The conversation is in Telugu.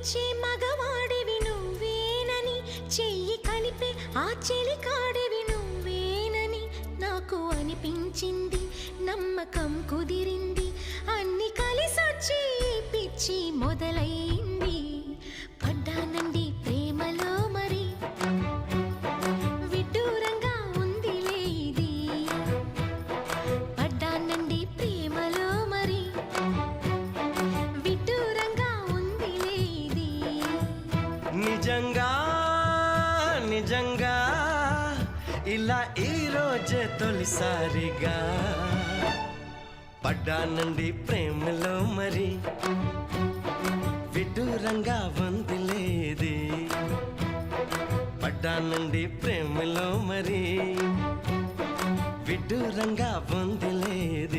ప్రేమించే మగవాడివి నువ్వేనని, చెయ్యి కలిపే ఆ చెలికాడివి నువ్వేనని నాకు అనిపించింది. నమ్మకం కుదిరింది, అన్ని కలిసొచ్చి పిచ్చి మొదలైంది. పడ్డానండి ప్రేమలో మరి, విడ్డూరంగా ఉందిలే ఇది. పడ్డానండి ప్రేమలో మరి, విడ్డూరంగా ఉందిలే ఇది. నిజంగా నిజంగా ఇలా ఈ రోజే తొలిసారిగా పడ్డానండి ప్రేమలో మరి, విడ్డూరంగా వందిలేది. పడ్డానండి ప్రేమలో మరి, విడ్డూరంగా వందిలేది.